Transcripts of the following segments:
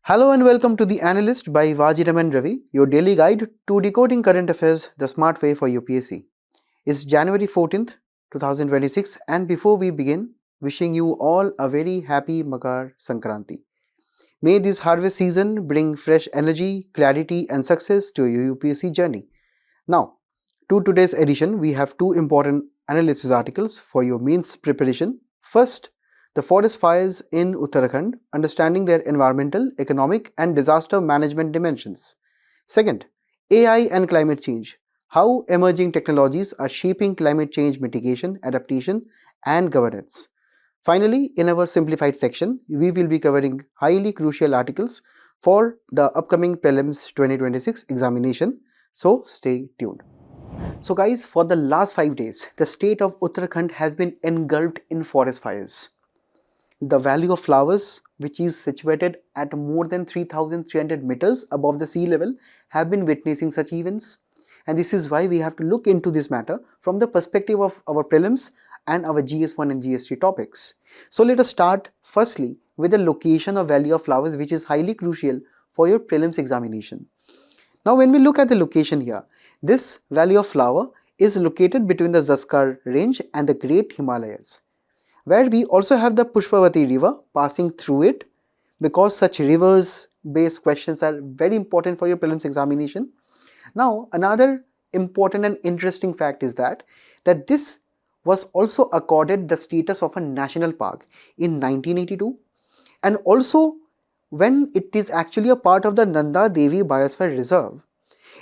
Hello and welcome to The Analyst by Vajiram and Ravi, your daily guide to decoding current affairs the smart way for UPSC. It's January 14th, 2026, and before we begin, wishing you all a very happy Makar Sankranti. May this harvest season bring fresh energy, clarity, and success to your UPSC journey. Now, to today's edition, we have two important analysis articles for your mains preparation. First, the forest fires in Uttarakhand, understanding their environmental, economic, and disaster management dimensions. Second, AI and climate change, how emerging technologies are shaping climate change mitigation, adaptation, and governance. Finally, in our simplified section, we will be covering highly crucial articles for the upcoming prelims 2026 examination. So stay tuned. So guys, for the last 5 days, the state of Uttarakhand has been engulfed in forest fires. The Valley of Flowers, which is situated at more than 3,300 meters above the sea level, have been witnessing such events. And this is why we have to look into this matter from the perspective of our prelims and our GS1 and GS3 topics. So let us start firstly with the location of Valley of Flowers, which is highly crucial for your prelims examination. Now when we look at the location here, this Valley of Flower is located between the Zaskar range and the Great Himalayas, where we also have the Pushpavati river passing through it, because such rivers based questions are very important for your prelims examination. Now another important and interesting fact is that this was also accorded the status of a national park in 1982, and also when it is actually a part of the Nanda Devi Biosphere Reserve,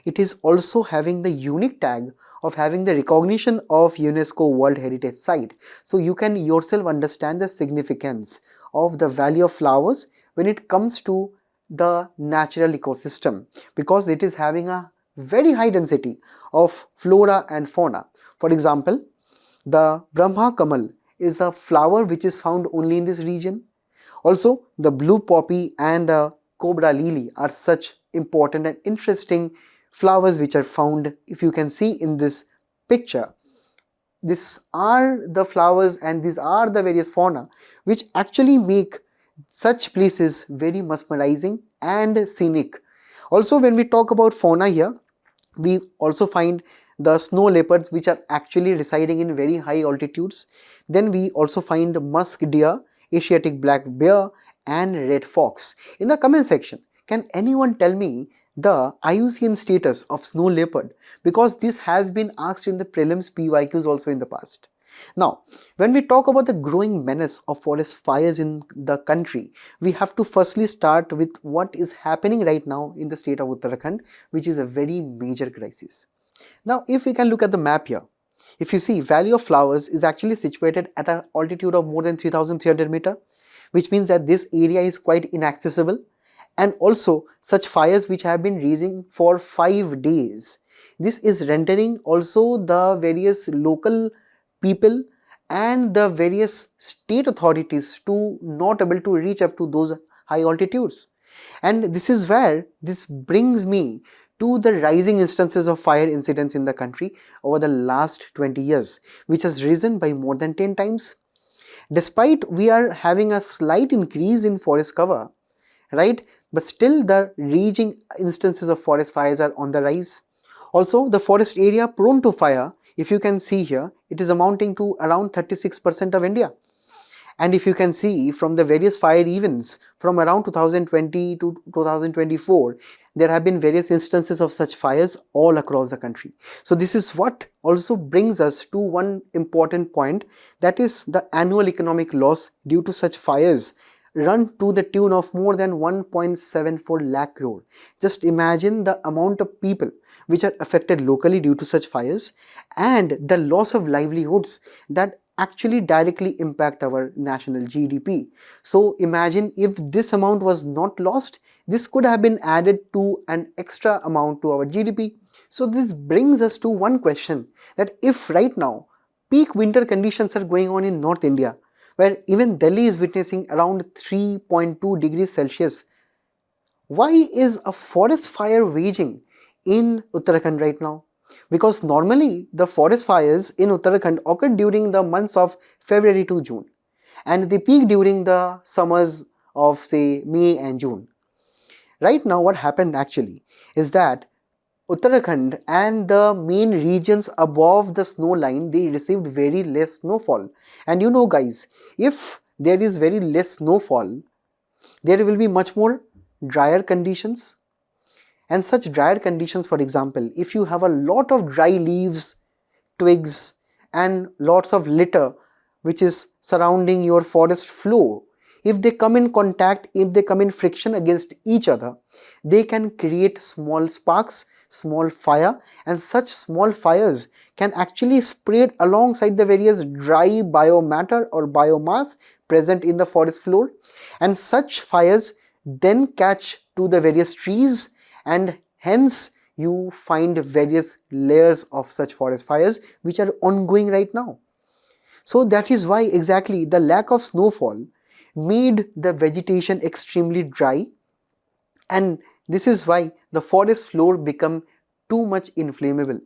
it is also having the unique tag of having the recognition of UNESCO World Heritage Site. So you can yourself understand the significance of the Valley of Flowers when it comes to the natural ecosystem, because it is having a very high density of flora and fauna. For example, the Brahma Kamal is a flower which is found only in this region. Also, the blue poppy and the cobra lily are such important and interesting flowers which are found, if you can see in this picture. These are the flowers and these are the various fauna which actually make such places very mesmerizing and scenic. Also, when we talk about fauna here, we also find the snow leopards which are actually residing in very high altitudes. Then we also find musk deer, Asiatic black bear, and red fox. In the comment section, can anyone tell me the IUCN status of snow leopard? Because this has been asked in the prelims PYQs also in the past. Now, when we talk about the growing menace of forest fires in the country, we have to firstly start with what is happening right now in the state of Uttarakhand, which is a very major crisis. Now, if we can look at the map here, if you see, Valley of Flowers is actually situated at an altitude of more than 3,300 meters, which means that this area is quite inaccessible, and also such fires which have been raging for 5 days. This is rendering also the various local people and the various state authorities to not able to reach up to those high altitudes. And this is where this brings me to the rising instances of fire incidents in the country over the last 20 years, which has risen by more than 10 times. Despite we are having a slight increase in forest cover, right? But still the raging instances of forest fires are on the rise. Also, the forest area prone to fire, if you can see here, it is amounting to around 36% of India. And if you can see from the various fire events from around 2020 to 2024, there have been various instances of such fires all across the country. So this is what also brings us to one important point, that is the annual economic loss due to such fires run to the tune of more than 1.74 lakh crore. Just imagine the amount of people which are affected locally due to such fires and the loss of livelihoods that actually directly impact our national GDP. So imagine if this amount was not lost, this could have been added to an extra amount to our GDP. So this brings us to one question, that if right now peak winter conditions are going on in North India, where even Delhi is witnessing around 3.2 degrees Celsius, why is a forest fire raging in Uttarakhand right now? Because normally the forest fires in Uttarakhand occur during the months of February to June, and they peak during the summers of say May and June. Right now what happened actually is that Uttarakhand and the main regions above the snow line, they received very less snowfall. And you know guys, if there is very less snowfall, there will be much more drier conditions. And such drier conditions, for example, if you have a lot of dry leaves, twigs and lots of litter which is surrounding your forest floor, if they come in contact, if they come in friction against each other, they can create small sparks, small fire, and such small fires can actually spread alongside the various dry biomatter or biomass present in the forest floor, and such fires then catch to the various trees, and hence you find various layers of such forest fires which are ongoing right now. So that is why exactly the lack of snowfall made the vegetation extremely dry, and this is why the forest floor become too much inflammable.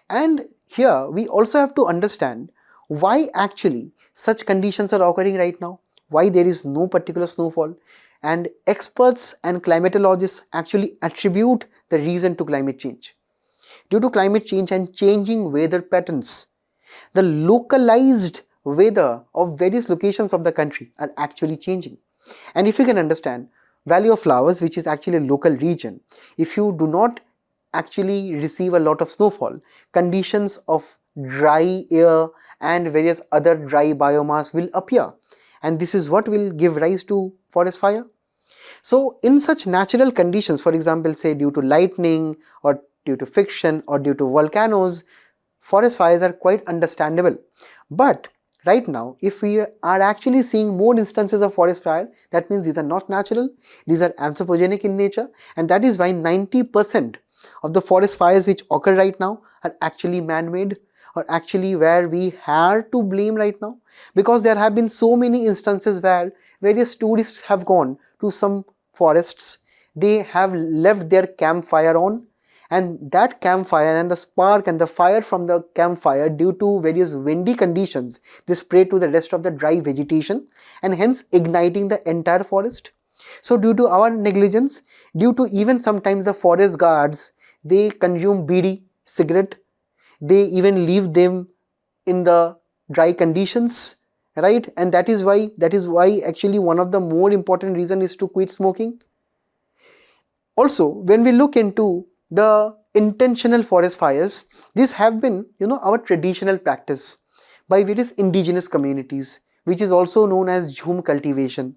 And here we also have to understand why actually such conditions are occurring right now, why there is no particular snowfall, and experts and climatologists actually attribute the reason to climate change. Due to climate change and changing weather patterns, the localized weather of various locations of the country are actually changing. And if you can understand, Valley of Flowers, which is actually a local region, if you do not actually receive a lot of snowfall, conditions of dry air and various other dry biomass will appear, and this is what will give rise to forest fire. So in such natural conditions, for example, say due to lightning or due to friction or due to volcanoes, forest fires are quite understandable. But right now, if we are actually seeing more instances of forest fire, that means these are not natural, these are anthropogenic in nature, and that is why 90% of the forest fires which occur right now are actually man-made, or actually where we have to blame right now, because there have been so many instances where various tourists have gone to some forests, they have left their campfire on, and that campfire and the spark and the fire from the campfire, due to various windy conditions, they spread to the rest of the dry vegetation and hence igniting the entire forest. So due to our negligence, due to even sometimes the forest guards, they consume bidi, cigarette, they even leave them in the dry conditions, right? And that is why actually one of the more important reason is to quit smoking. Also, when we look into the intentional forest fires, these have been, our traditional practice by various indigenous communities, which is also known as jhum cultivation.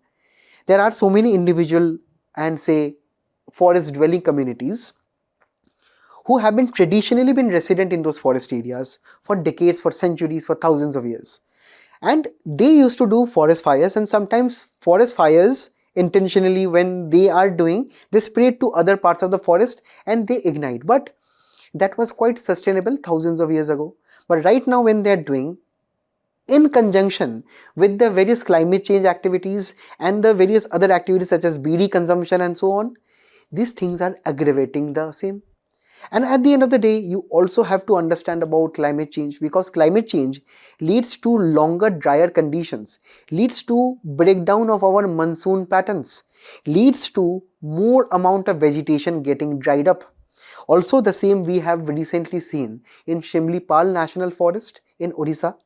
There are so many individual and say forest dwelling communities who have been traditionally been resident in those forest areas for decades, for centuries, for thousands of years. And they used to do forest fires, and sometimes forest fires intentionally, when they are doing, they spread to other parts of the forest and they ignite. But that was quite sustainable thousands of years ago. But right now when they are doing, in conjunction with the various climate change activities and the various other activities such as bidi consumption and so on, these things are aggravating the same. And at the end of the day, you also have to understand about climate change, because climate change leads to longer drier conditions, leads to breakdown of our monsoon patterns, leads to more amount of vegetation getting dried up. Also the same we have recently seen in Shimli-Pal National Forest in Odisha.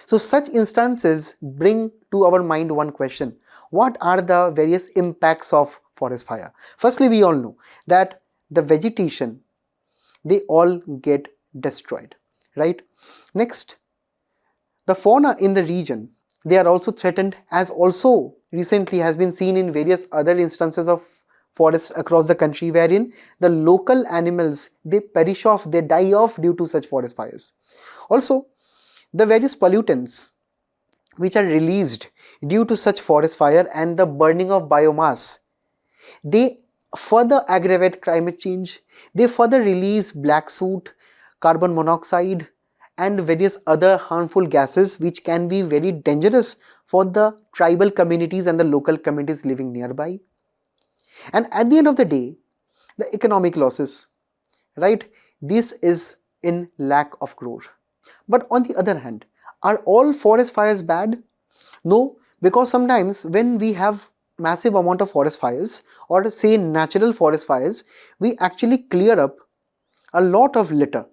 So such instances bring to our mind one question: what are the various impacts of forest fire? Firstly, we all know that the vegetation, they all get destroyed, right? Next, the fauna in the region, they are also threatened, as also recently has been seen in various other instances of forests across the country, wherein the local animals, they perish off, they die off due to such forest fires. Also, the various pollutants which are released due to such forest fire and the burning of biomass, they further aggravate climate change, they further release black soot, carbon monoxide and various other harmful gases which can be very dangerous for the tribal communities and the local communities living nearby. And at the end of the day, the economic losses, right? This is in lakh of crore. But on the other hand, are all forest fires bad? No, because sometimes when we have massive amount of forest fires or say natural forest fires, we actually clear up a lot of litter.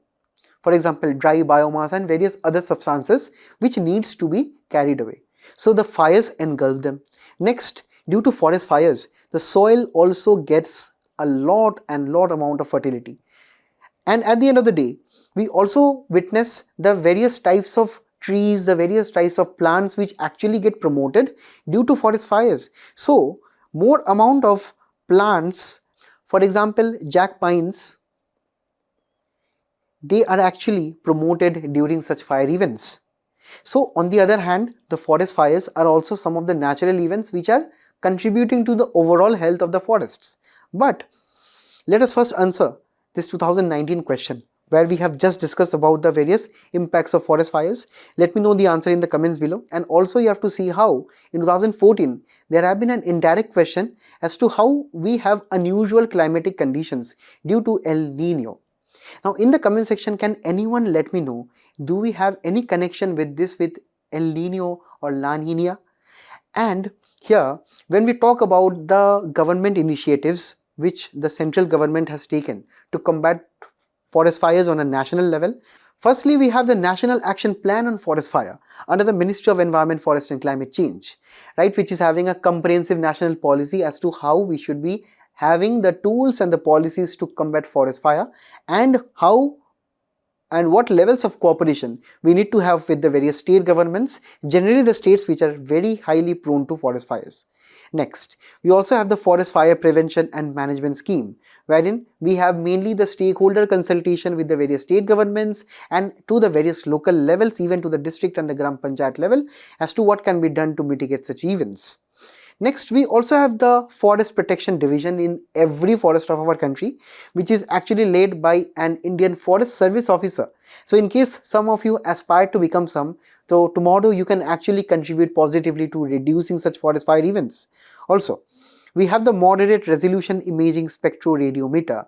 For example, dry biomass and various other substances which needs to be carried away. So the fires engulf them. Next, due to forest fires, the soil also gets a lot amount of fertility. And at the end of the day, we also witness the various types of trees, the various types of plants which actually get promoted due to forest fires. So more amount of plants, for example, jack pines, they are actually promoted during such fire events. So on the other hand, the forest fires are also some of the natural events which are contributing to the overall health of the forests. But let us first answer this 2019 question where we have just discussed about the various impacts of forest fires. Let me know the answer in the comments below, and also you have to see how in 2014 there have been an indirect question as to how we have unusual climatic conditions due to El Nino. Now in the comment section, can anyone let me know, do we have any connection with this with El Nino or La Nina? And here, when we talk about the government initiatives which the central government has taken to combat forest fires on a national level, firstly we have the National Action Plan on Forest Fire under the Ministry of Environment, Forest and Climate Change, right, which is having a comprehensive national policy as to how we should be having the tools and the policies to combat forest fire, and how and what levels of cooperation we need to have with the various state governments, generally the states which are very highly prone to forest fires. Next, we also have the Forest Fire Prevention and Management Scheme, wherein we have mainly the stakeholder consultation with the various state governments and to the various local levels, even to the district and the Gram Panchayat level, as to what can be done to mitigate such events. Next, we also have the Forest Protection Division in every forest of our country, which is actually led by an Indian Forest Service officer. So in case some of you aspire to become some, so tomorrow you can actually contribute positively to reducing such forest fire events. Also, we have the Moderate Resolution Imaging Spectroradiometer,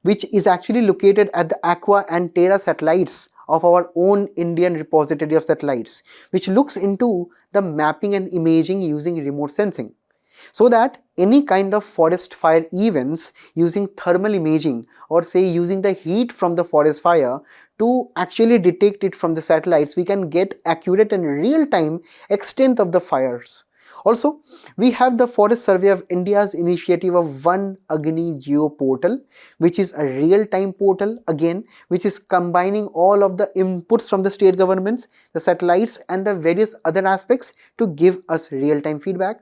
which is actually located at the Aqua and Terra satellites of our own Indian repository of satellites, which looks into the mapping and imaging using remote sensing, so that any kind of forest fire events using thermal imaging or say using the heat from the forest fire to actually detect it from the satellites, we can get accurate and real-time extent of the fires. Also, we have the Forest Survey of India's initiative of One Agni Geo portal, which is a real-time portal again, which is combining all of the inputs from the state governments, the satellites and the various other aspects to give us real-time feedback.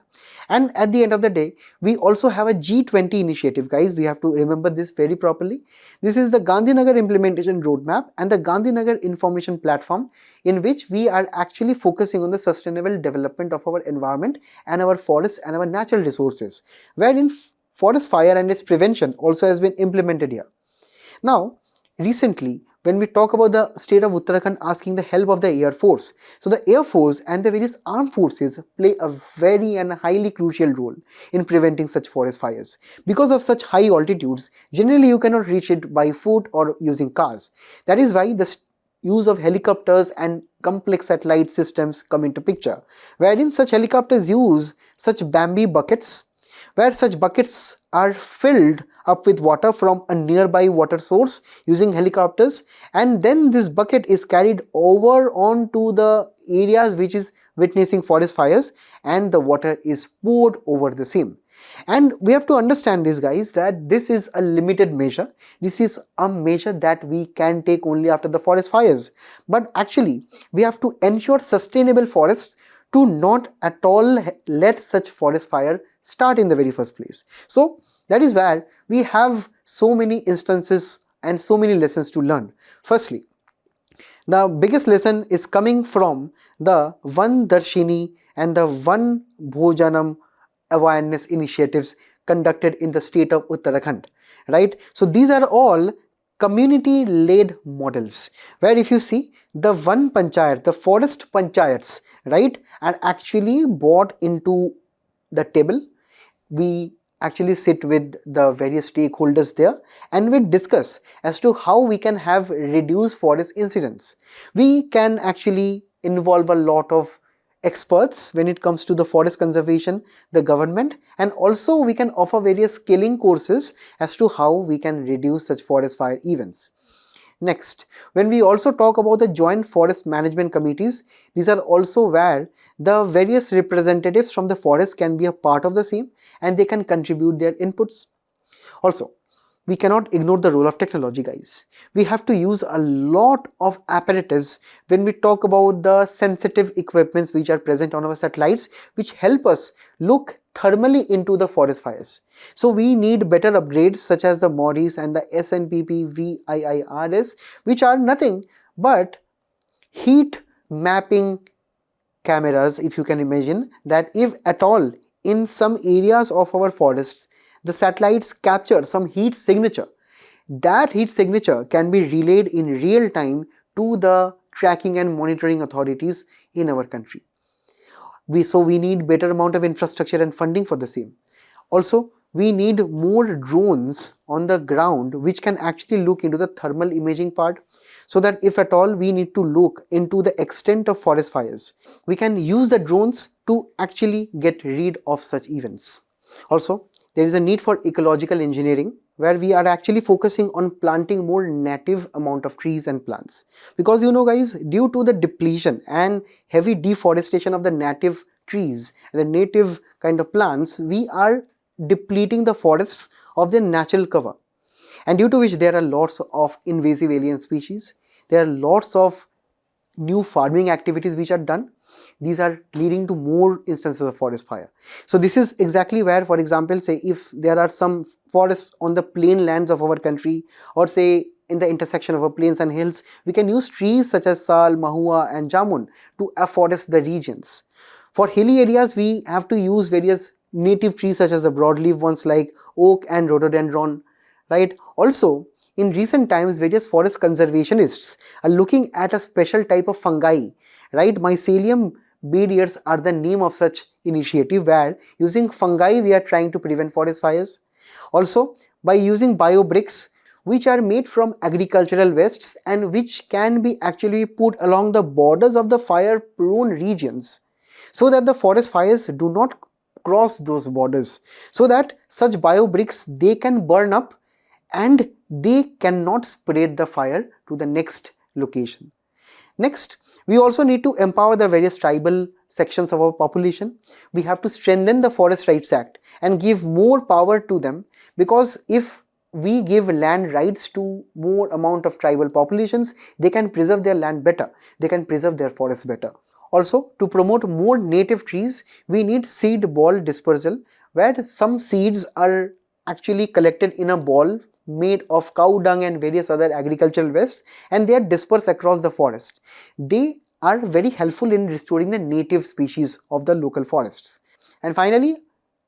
And at the end of the day, we also have a G20 initiative, guys. We have to remember this very properly. This is the Gandhinagar Implementation Roadmap and the Gandhinagar Information Platform, in which we are actually focusing on the sustainable development of our environment and our forests and our natural resources, wherein forest fire and its prevention also has been implemented here. Now, recently, when we talk about the state of Uttarakhand asking the help of the Air Force, so the Air Force and the various armed forces play a very and highly crucial role in preventing such forest fires. Because of such high altitudes, generally you cannot reach it by foot or using cars. That is why the use of helicopters and complex satellite systems come into picture, wherein such helicopters use such bamboo buckets, where such buckets are filled up with water from a nearby water source using helicopters, and then this bucket is carried over onto the areas which is witnessing forest fires and the water is poured over the same. And we have to understand this, guys, that this is a limited measure. This is a measure that we can take only after the forest fires. But actually, we have to ensure sustainable forests to not at all let such forest fire start in the very first place. So that is where we have so many instances and so many lessons to learn. Firstly, the biggest lesson is coming from the Van Darshini and the Van Bhojanam awareness initiatives conducted in the state of Uttarakhand, right? So these are all community-led models, where if you see the Van Panchayat, the forest panchayats, right, are actually brought into the table. We actually sit with the various stakeholders there, and we discuss as to how we can have reduced forest incidents. We can actually involve a lot of experts when it comes to the forest conservation, the government, and also we can offer various skilling courses as to how we can reduce such forest fire events. Next, when we also talk about the joint forest management committees, these are also where the various representatives from the forest can be a part of the same and they can contribute their inputs. Also, we cannot ignore the role of technology, guys. We have to use a lot of apparatus when we talk about the sensitive equipments which are present on our satellites, which help us look thermally into the forest fires. So we need better upgrades such as the MORIS and the SNPP VIIRS, which are nothing but heat mapping cameras. If you can imagine that, if at all in some areas of our forests the satellites capture some heat signature, that heat signature can be relayed in real time to the tracking and monitoring authorities in our country. So we need better amount of infrastructure and funding for the same. Also, we need more drones on the ground which can actually look into the thermal imaging part, so that if at all we need to look into the extent of forest fires, we can use the drones to actually get rid of such events. Also, there is a need for ecological engineering, where we are actually focusing on planting more native amount of trees and plants, because guys, due to the depletion and heavy deforestation of the native trees, the native kind of plants, we are depleting the forests of their natural cover, and due to which there are lots of invasive alien species, there are lots of new farming activities which are done. These are leading to more instances of forest fire. So this is exactly where, for example, say if there are some forests on the plain lands of our country, or say in the intersection of our plains and hills, we can use trees such as sal, mahua and jamun to afforest the regions. For hilly areas, we have to use various native trees such as the broadleaf ones like oak and rhododendron, right? Also, in recent times, various forest conservationists are looking at a special type of fungi, right? Mycelium bearers are the name of such initiative, where using fungi we are trying to prevent forest fires. Also, by using biobricks which are made from agricultural wastes and which can be actually put along the borders of the fire prone regions, so that the forest fires do not cross those borders, so that such biobricks they can burn up and they cannot spread the fire to the next location. Next, we also need to empower the various tribal sections of our population. We have to strengthen the Forest Rights Act and give more power to them, because if we give land rights to more amount of tribal populations, they can preserve their land better, they can preserve their forests better. Also, to promote more native trees, we need seed ball dispersal, where some seeds are actually collected in a ball made of cow dung and various other agricultural waste, and they are dispersed across the forest. They are very helpful in restoring the native species of the local forests. And finally,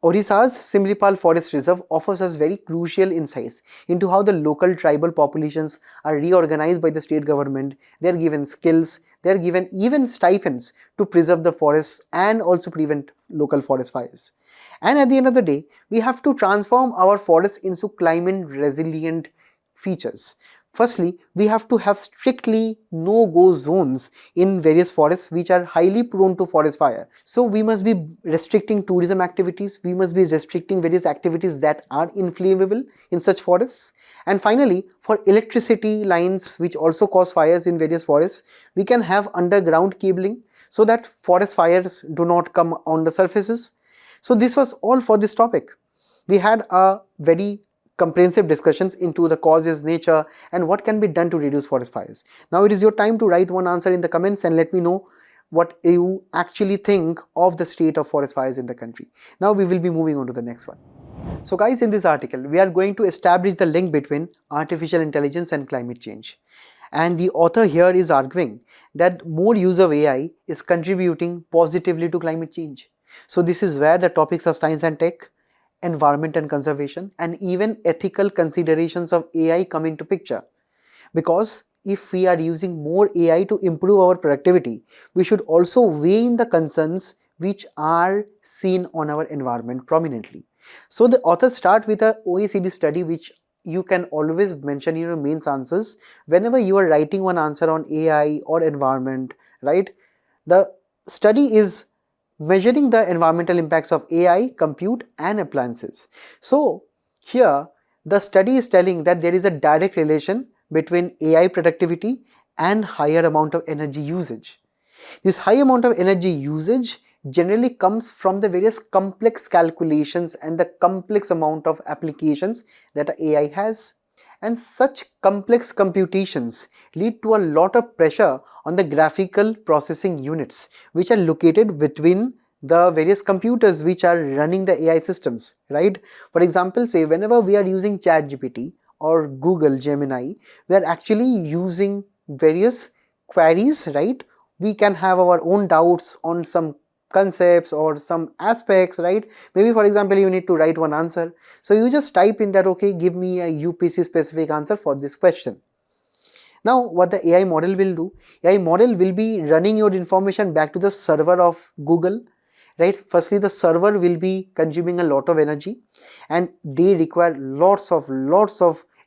Odisha's Simlipal Forest Reserve offers us very crucial insights into how the local tribal populations are reorganized by the state government. They are given skills, they are given even stipends to preserve the forests and also prevent local forest fires. And at the end of the day, we have to transform our forests into climate resilient features. Firstly, we have to have strictly no-go zones in various forests which are highly prone to forest fire. So we must be restricting tourism activities, we must be restricting various activities that are inflammable in such forests. And finally, for electricity lines which also cause fires in various forests, we can have underground cabling so that forest fires do not come on the surfaces. So this was all for this topic. We had a very comprehensive discussions into the causes, nature, and what can be done to reduce forest fires. Now it is your time to write one answer in the comments and let me know what you actually think of the state of forest fires in the country. Now we will be moving on to the next one. So guys, in this article, we are going to establish the link between artificial intelligence and climate change. And the author here is arguing that more use of AI is contributing positively to climate change. So this is where the topics of science and tech, environment and conservation, and even ethical considerations of AI come into picture. Because if we are using more AI to improve our productivity, we should also weigh in the concerns which are seen on our environment prominently. So the authors start with a OECD study, which you can always mention in your mains answers whenever you are writing one answer on AI or environment, right? The study is measuring the environmental impacts of AI, compute and appliances. So here the study is telling that there is a direct relation between AI productivity and higher amount of energy usage. This high amount of energy usage generally comes from the various complex calculations and the complex amount of applications that AI has. And such complex computations lead to a lot of pressure on the graphical processing units, which are located between the various computers which are running the AI systems, right? For example, say whenever we are using ChatGPT or Google Gemini, we are actually using various queries, right? We can have our own doubts on some concepts or some aspects, right? Maybe for example you need to write one answer, so you just type in that, okay, give me a UPSC specific answer for this question. Now what the AI model will do, AI model will be running your information back to the server of Google, right? Firstly, the server will be consuming a lot of energy and they require lots of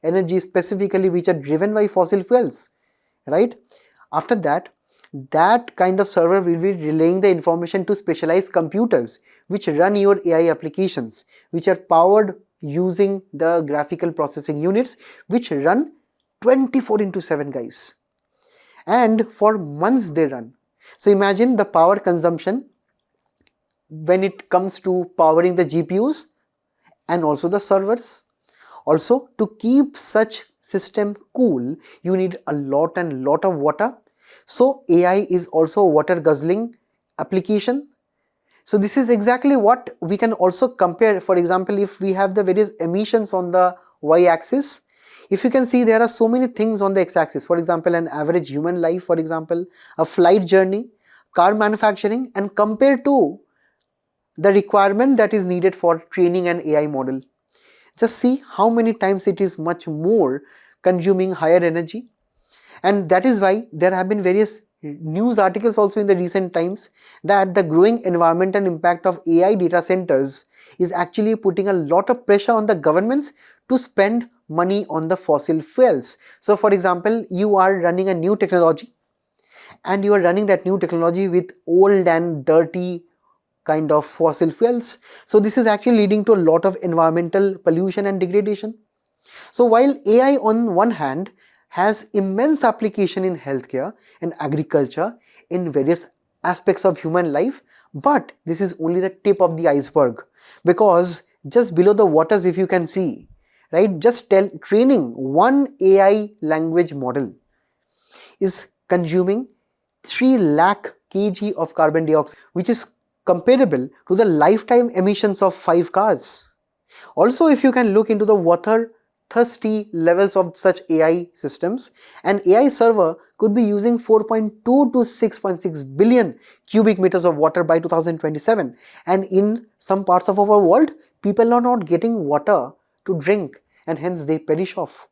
energy, specifically which are driven by fossil fuels, right? After that, that kind of server will be relaying the information to specialized computers which run your AI applications, which are powered using the graphical processing units which run 24 into 7, guys, and for months they run. So imagine the power consumption when it comes to powering the GPUs and also the servers. Also, to keep such system cool, you need a lot of water. So AI is also a water guzzling application. So this is exactly what we can also compare. For example, if we have the various emissions on the y-axis, if you can see, there are so many things on the x-axis. For example, an average human life, for example, a flight journey, car manufacturing, and compared to the requirement that is needed for training an AI model. Just see how many times it is much more consuming higher energy. And that is why there have been various news articles also in the recent times that the growing environmental impact of AI data centers is actually putting a lot of pressure on the governments to spend money on the fossil fuels. So for example, you are running a new technology and you are running that new technology with old and dirty kind of fossil fuels. So this is actually leading to a lot of environmental pollution and degradation. So while AI on one hand has immense application in healthcare and agriculture, in various aspects of human life, but this is only the tip of the iceberg, because just below the waters, if you can see, right, just training one AI language model is consuming 3 lakh kg of carbon dioxide, which is comparable to the lifetime emissions of 5 cars. Also, if you can look into the water thirsty levels of such AI systems, an AI server could be using 4.2 to 6.6 billion cubic meters of water by 2027, and in some parts of our world, people are not getting water to drink and hence they perish off.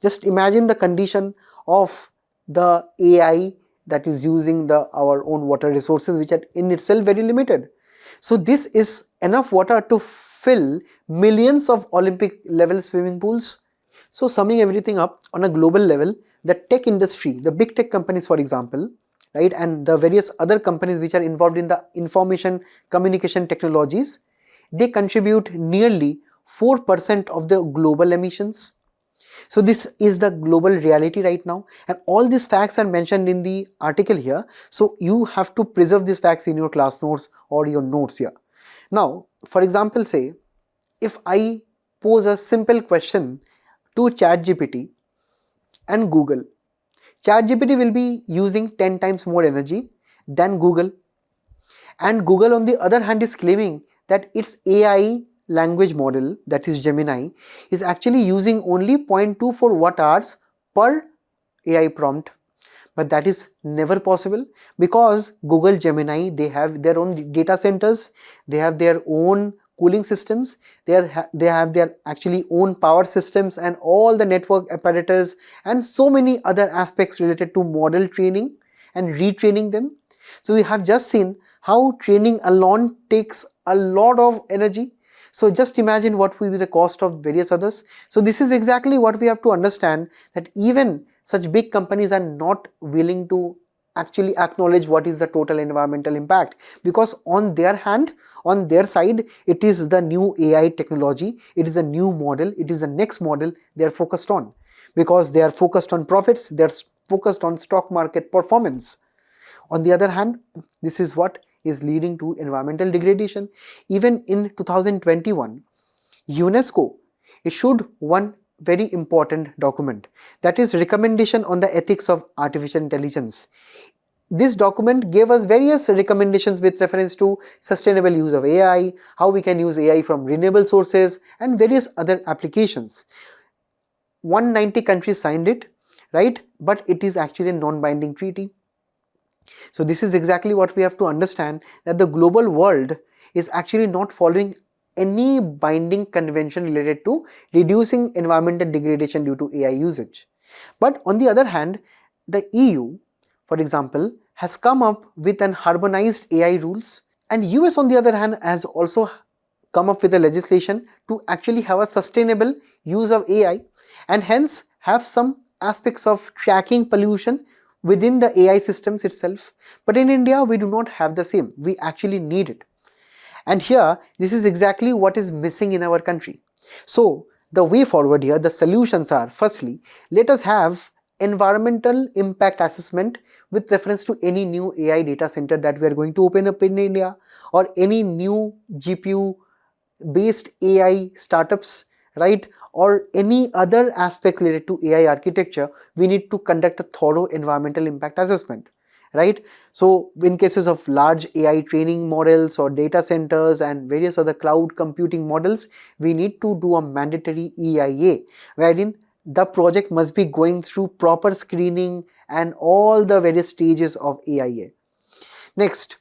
Just imagine the condition of the AI that is using our own water resources, which are in itself very limited. So this is enough water to fill millions of Olympic level swimming pools. So summing everything up, on a global level, the tech industry, the big tech companies for example, right, and the various other companies which are involved in the information communication technologies, they contribute nearly 4% of the global emissions. So this is the global reality right now, and all these facts are mentioned in the article here. So you have to preserve these facts in your class notes or your notes here. Now, for example, say if I pose a simple question to ChatGPT and Google, ChatGPT will be using 10 times more energy than Google, and Google on the other hand is claiming that its AI language model, that is Gemini, is actually using only 0.24 watt hours per AI prompt. But that is never possible, because Google Gemini, they have their own data centers, they have their own cooling systems, they have their actually own power systems and all the network apparatus and so many other aspects related to model training and retraining them. So we have just seen how training alone takes a lot of energy. So just imagine what will be the cost of various others. So this is exactly what we have to understand, that even such big companies are not willing to actually acknowledge what is the total environmental impact, because on their hand, on their side, it is the new AI technology, it is a new model, it is the next model they are focused on, because they are focused on profits, they are focused on stock market performance. On the other hand, this is what is leading to environmental degradation. Even in 2021, UNESCO issued one very important document, that is recommendation on the ethics of artificial intelligence. This document gave us various recommendations with reference to sustainable use of AI, how we can use AI from renewable sources, and various other applications. 190 countries signed it, right? But it is actually a non-binding treaty. So this is exactly what we have to understand, that the global world is actually not following any binding convention related to reducing environmental degradation due to AI usage. But on the other hand, the EU, for example, has come up with an harmonized AI rules, and US on the other hand has also come up with a legislation to actually have a sustainable use of AI, and hence have some aspects of tracking pollution within the AI systems itself. But in India, we do not have the same. We actually need it. And here, this is exactly what is missing in our country. So, the way forward here, the solutions are, firstly, let us have environmental impact assessment with reference to any new AI data center that we are going to open up in India, or any new GPU based AI startups, right, or any other aspect related to AI architecture. We need to conduct a thorough environmental impact assessment, right? So in cases of large AI training models or data centers and various other cloud computing models, we need to do a mandatory EIA, wherein the project must be going through proper screening and all the various stages of EIA. Next,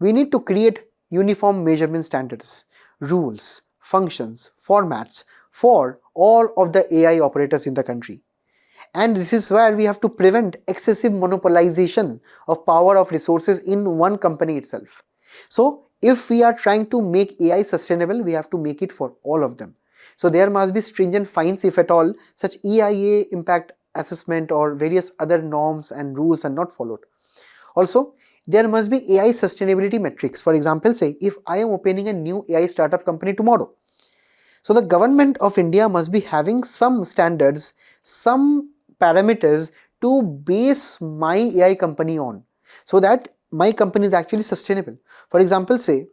we need to create uniform measurement standards, rules, functions, formats for all of the AI operators in the country. And this is where we have to prevent excessive monopolization of power of resources in one company itself. So if we are trying to make AI sustainable, we have to make it for all of them. So there must be stringent fines if at all such EIA impact assessment or various other norms and rules are not followed. Also, there must be AI sustainability metrics. For example, say if I am opening a new AI startup company tomorrow, so the government of India must be having some standards, some parameters to base my AI company on, so that my company is actually sustainable. For example, say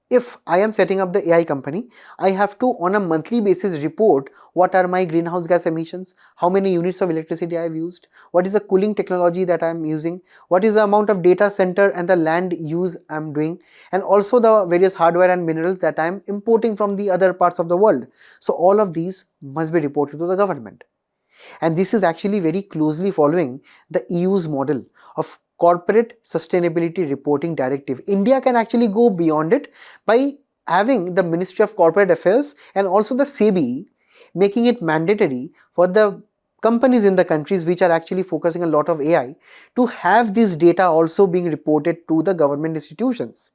if I am setting up the AI company, I have to on a monthly basis report what are my greenhouse gas emissions, how many units of electricity I have used, what is the cooling technology that I am using, what is the amount of data center and the land use I am doing, and also the various hardware and minerals that I am importing from the other parts of the world. So all of these must be reported to the government. And this is actually very closely following the EU's model of corporate sustainability reporting directive. India can actually go beyond it by having the Ministry of Corporate Affairs and also the SEBI making it mandatory for the companies in the countries which are actually focusing a lot of AI to have this data also being reported to the government institutions.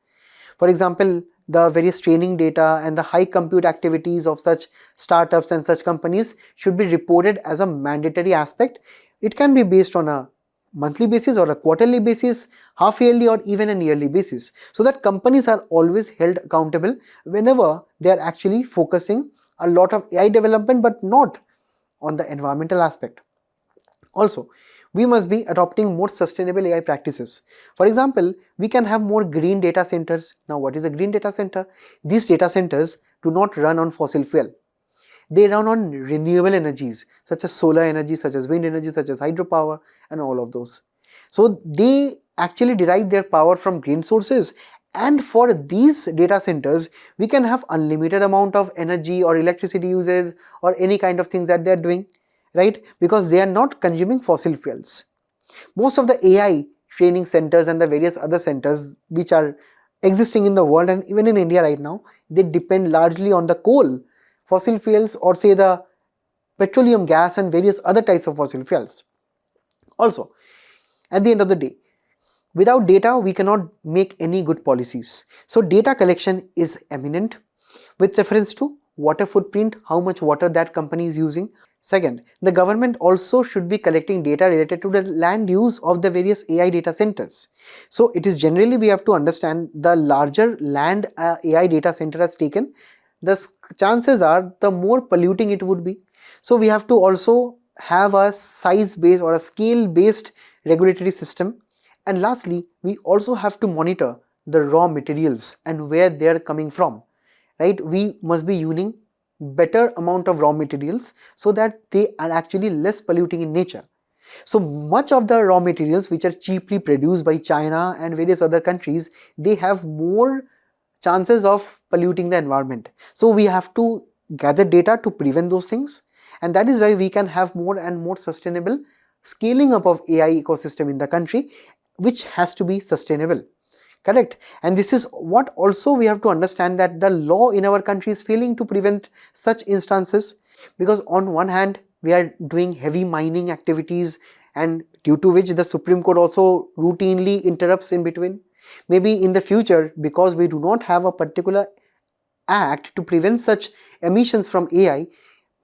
For example, the various training data and the high compute activities of such startups and such companies should be reported as a mandatory aspect. It can be based on a monthly basis or a quarterly basis, half yearly or even a yearly basis, so that companies are always held accountable whenever they are actually focusing a lot of AI development but not on the environmental aspect. Also, we must be adopting more sustainable AI practices. For example, we can have more green data centers. Now, what is a green data center? These data centers do not run on fossil fuel. They run on renewable energies such as solar energy, such as wind energy, such as hydropower, and all of those. So they actually derive their power from green sources. And for these data centers, we can have unlimited amount of energy or electricity uses or any kind of things that they are doing, right? Because they are not consuming fossil fuels. Most of the AI training centers and the various other centers which are existing in the world and even in India right now, they depend largely on the coal, fossil fuels, or say the petroleum gas and various other types of fossil fuels. Also, at the end of the day, Without data, we cannot make any good policies. So data collection is eminent with reference to water footprint, how much water that company is using. Second, the government also should be collecting data related to the land use of the various AI data centers. So it is generally, we have to understand, the larger land AI data center has taken, the chances are the more polluting it would be. So we have to also have a size based or a scale based regulatory system. And lastly, we also have to monitor the raw materials and where they are coming from, right? We must be using better amount of raw materials so that they are actually less polluting in nature. So much of the raw materials which are cheaply produced by China and various other countries, they have more chances of polluting the environment. So we have to gather data to prevent those things, and that is why we can have more and more sustainable scaling up of AI ecosystem in the country, which has to be sustainable. Correct. And this is what also we have to understand, that the law in our country is failing to prevent such instances, because on one hand we are doing heavy mining activities, and due to which the Supreme Court also routinely interrupts in between. Maybe in the future, because we do not have a particular act to prevent such emissions from AI,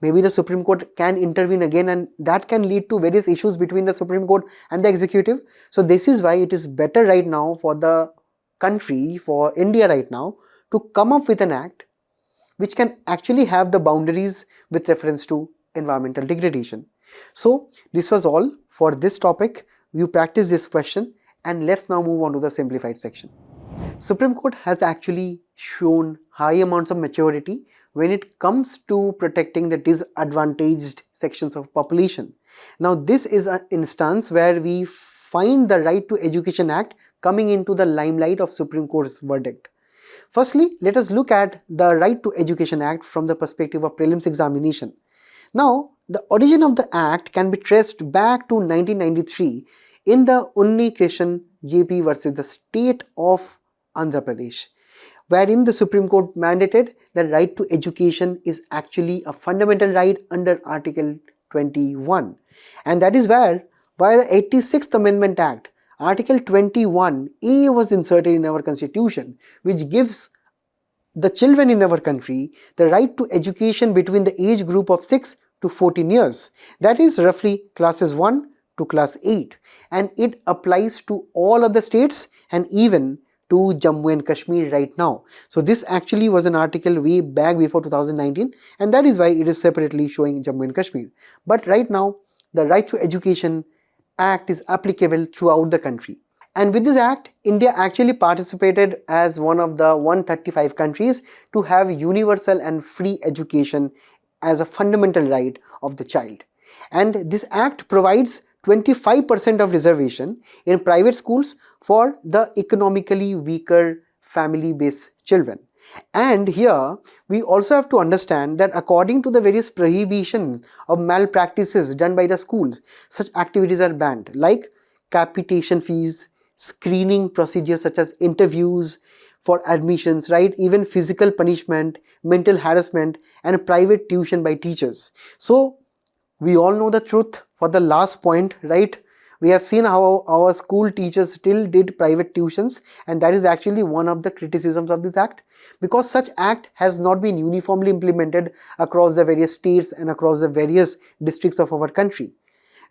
maybe the Supreme Court can intervene again, and that can lead to various issues between the Supreme Court and the executive. So this is why it is better right now for the country, for India right now, to come up with an act which can actually have the boundaries with reference to environmental degradation. So this was all for this topic. You practice this question, and let's now move on to the simplified section. Supreme Court has actually shown high amounts of maturity when it comes to protecting the disadvantaged sections of population. Now this is an instance where we find the Right to Education Act coming into the limelight of Supreme Court's verdict. Firstly, let us look at the Right to Education Act from the perspective of prelims examination. Now, the origin of the act can be traced back to 1993 in the Unni Krishnan JP versus the state of Andhra Pradesh, wherein the Supreme Court mandated that right to education is actually a fundamental right under Article 21. And that is where, via the 86th Amendment Act, Article 21A was inserted in our constitution, which gives the children in our country the right to education between the age group of 6 to 14 years. That is roughly classes 1 to class 8. And it applies to all other states and even to Jammu and Kashmir right now. So this actually was an article way back before 2019, and that is why it is separately showing Jammu and Kashmir. But right now, the Right to Education Act is applicable throughout the country. And with this act, India actually participated as one of the 135 countries to have universal and free education as a fundamental right of the child. And this act provides 25% of reservation in private schools for the economically weaker family-based children. And here we also have to understand that according to the various prohibition of malpractices done by the schools, such activities are banned, like capitation fees, screening procedures such as interviews for admissions, right? Even physical punishment, mental harassment, and private tuition by teachers. So we all know the truth for the last point, right? We have seen how our school teachers still did private tuitions, and that is actually one of the criticisms of this act, because such act has not been uniformly implemented across the various states and across the various districts of our country,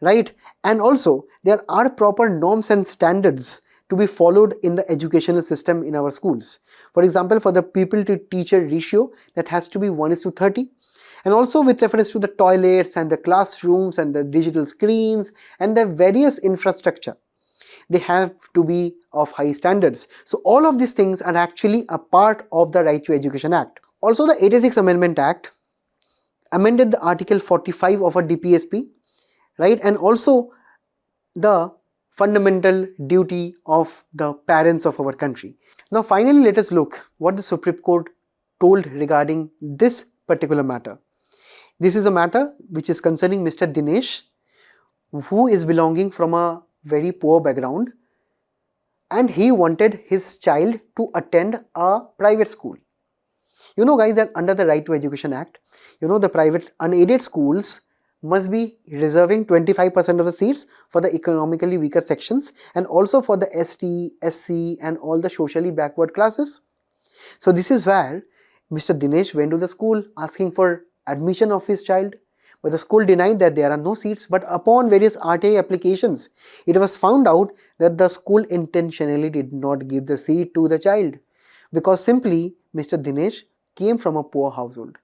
right? And also there are proper norms and standards to be followed in the educational system in our schools. For example, for the pupil to teacher ratio, that has to be 1:30. And also with reference to the toilets and the classrooms and the digital screens and the various infrastructure, they have to be of high standards. So all of these things are actually a part of the Right to Education Act. Also, the 86th Amendment Act amended the Article 45 of a DPSP, right? And also the fundamental duty of the parents of our country. Now finally, let us look what the Supreme Court told regarding this particular matter. This is a matter which is concerning Mr. Dinesh, who is belonging from a very poor background, and he wanted his child to attend a private school. You know guys, that under the Right to Education Act, the private unaided schools must be reserving 25% of the seats for the economically weaker sections and also for the ST, SC and all the socially backward classes. So this is where Mr. Dinesh went to the school asking for admission of his child, but the school denied that there are no seats. But upon various RTI applications, it was found out that the school intentionally did not give the seat to the child because simply Mr. Dinesh came from a poor household.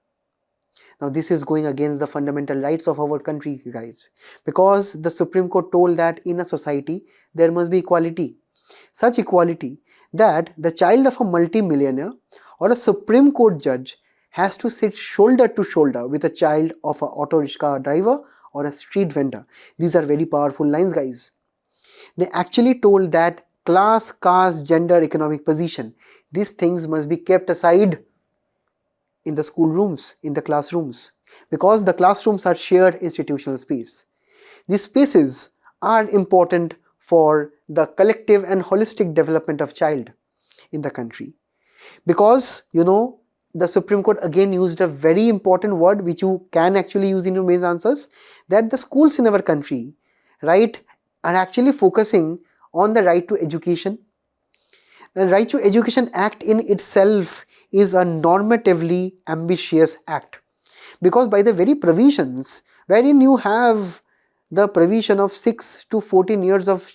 Now this is going against the fundamental rights of our country, guys, because the Supreme Court told that in a society there must be equality. Such equality that the child of a multi-millionaire or a Supreme Court judge has to sit shoulder to shoulder with a child of an auto rickshaw driver or a street vendor. These are very powerful lines, guys. They actually told that class, caste, gender, economic position, these things must be kept aside in the schoolrooms, in the classrooms, because the classrooms are shared institutional space. These spaces are important for the collective and holistic development of child in the country. Because, the Supreme Court again used a very important word which you can actually use in your mains answers, that the schools in our country, right, are actually focusing on the right to education. The Right to Education Act in itself is a normatively ambitious act, because by the very provisions wherein you have the provision of 6 to 14 years of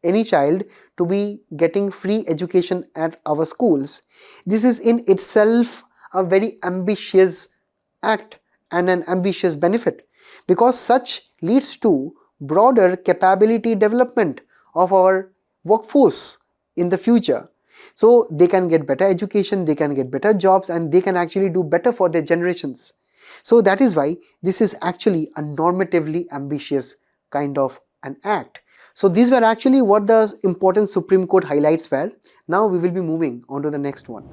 any child to be getting free education at our schools, this is in itself a very ambitious act and an ambitious benefit, because such leads to broader capability development of our workforce in the future. So they can get better education, they can get better jobs, and they can actually do better for their generations. So that is why this is actually a normatively ambitious kind of an act. So these were actually what the important Supreme Court highlights were. Now we will be moving on to the next one.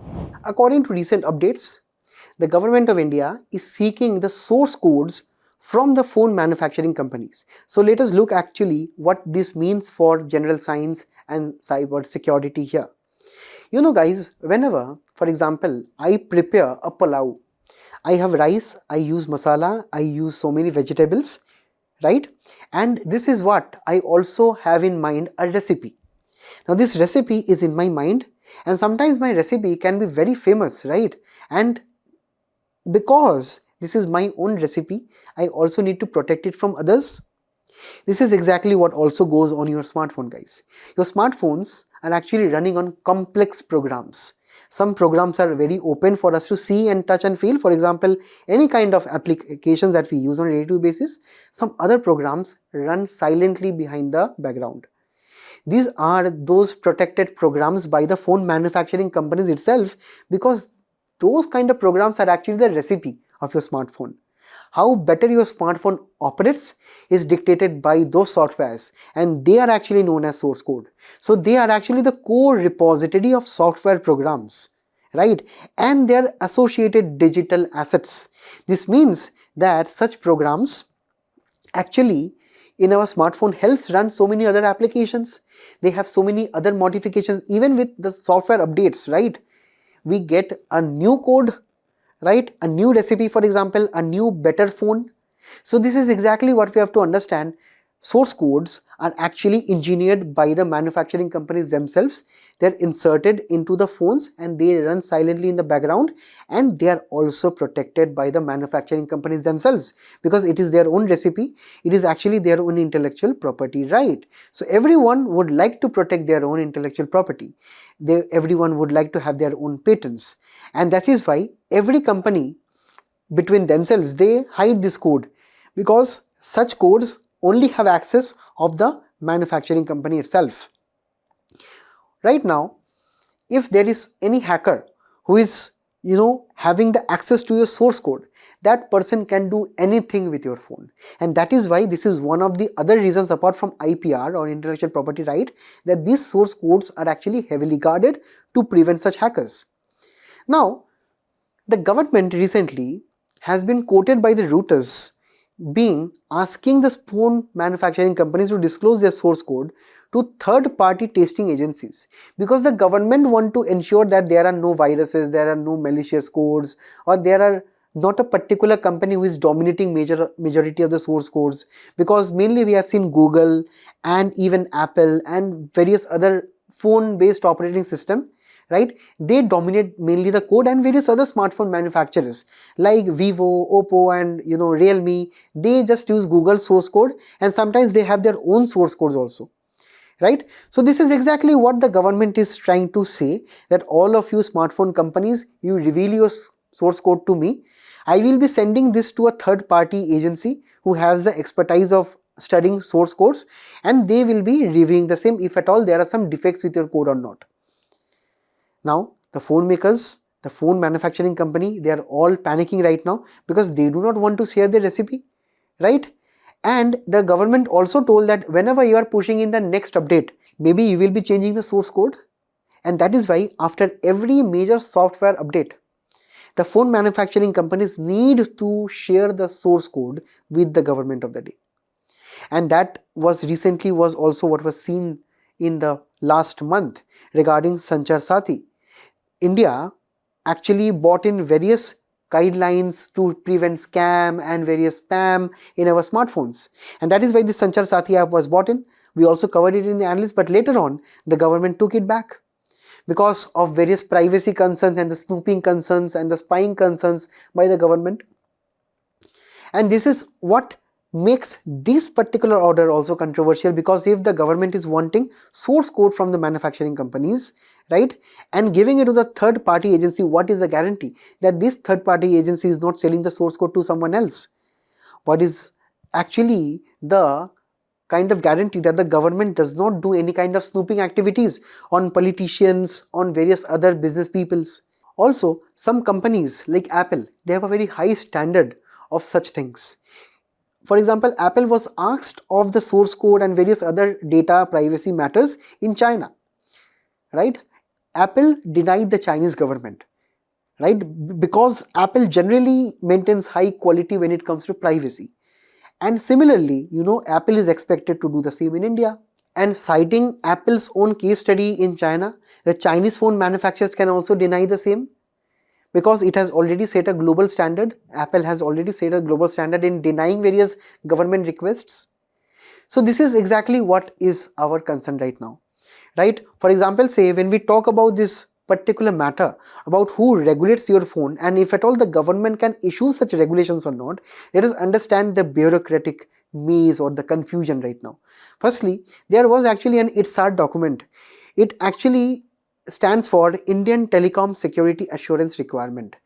According to recent updates, the government of India is seeking the source codes from the phone manufacturing companies. So let us look actually what this means for general science and cyber security here. Guys, whenever, for example, I prepare a pulao, I have rice, I use masala, I use so many vegetables, right? And this is what I also have in mind, a recipe. Now this recipe is in my mind, and sometimes my recipe can be very famous, right? And because this is my own recipe, I also need to protect it from others. This is exactly what also goes on your smartphone, guys. Your smartphones are actually running on complex programs. Some programs are very open for us to see and touch and feel. For example, any kind of applications that we use on a day-to-day basis. Some other programs run silently behind the background. These are those protected programs by the phone manufacturing companies itself, because those kind of programs are actually the recipe of your smartphone. How better your smartphone operates is dictated by those softwares, and they are actually known as source code. So they are actually the core repository of software programs, right? And their associated digital assets. This means that such programs actually in our smartphone helps run so many other applications. They have so many other modifications, even with the software updates, right? We get a new code, right? A new recipe, for example, a new better phone. So this is exactly what we have to understand. Source codes are actually engineered by the manufacturing companies themselves. They're inserted into the phones and they run silently in the background, and they are also protected by the manufacturing companies themselves, because it is their own recipe. It is actually their own intellectual property, right? So everyone would like to protect their own intellectual property. Everyone would like to have their own patents, and that is why every company between themselves, they hide this code, because such codes only have access of the manufacturing company itself. Right now, if there is any hacker who is having the access to your source code, that person can do anything with your phone. And that is why this is one of the other reasons, apart from IPR or intellectual property right, that these source codes are actually heavily guarded to prevent such hackers. Now, the government recently has been quoted by the Reuters asking the phone manufacturing companies to disclose their source code to third-party testing agencies, because the government want to ensure that there are no viruses, there are no malicious codes, or there are not a particular company who is dominating majority of the source codes, because mainly we have seen Google and even Apple and various other phone based operating system, right? They dominate mainly the code, and various other smartphone manufacturers like Vivo, Oppo and Realme, they just use Google source code, and sometimes they have their own source codes also, right? So this is exactly what the government is trying to say, that all of you smartphone companies, you reveal your source code to me. I will be sending this to a third party agency who has the expertise of studying source codes, and they will be reviewing the same if at all there are some defects with your code or not. Now the phone makers, the phone manufacturing company, they are all panicking right now because they do not want to share their recipe, right? And the government also told that whenever you are pushing in the next update, maybe you will be changing the source code. And that is why after every major software update, the phone manufacturing companies need to share the source code with the government of the day. And that was also what was seen in the last month regarding Sanchar Sathi. India actually brought in various guidelines to prevent scam and various spam in our smartphones, and that is why the Sanchar Sathi app was brought in. We also covered it in the Analyst, but later on the government took it back because of various privacy concerns and the snooping concerns and the spying concerns by the government. And this is what makes this particular order also controversial, because if the government is wanting source code from the manufacturing companies, right, and giving it to the third party agency, what is the guarantee that this third party agency is not selling the source code to someone else? What is actually the kind of guarantee that the government does not do any kind of snooping activities on politicians, on various other business peoples? Also, some companies like Apple, they have a very high standard of such things. For example, Apple was asked of the source code and various other data privacy matters in China, right? Apple denied the Chinese government, right? Because Apple generally maintains high quality when it comes to privacy. And similarly, Apple is expected to do the same in India. And citing Apple's own case study in China, the Chinese phone manufacturers can also deny the same, because it has already set a global standard. Apple has already set a global standard in denying various government requests. So this is exactly what is our concern right now, right? For example, say when we talk about this particular matter about who regulates your phone, and if at all the government can issue such regulations or not, let us understand the bureaucratic maze or the confusion right now. Firstly, there was actually an ITSAR document. It actually stands for Indian Telecom Security Assurance Requirement.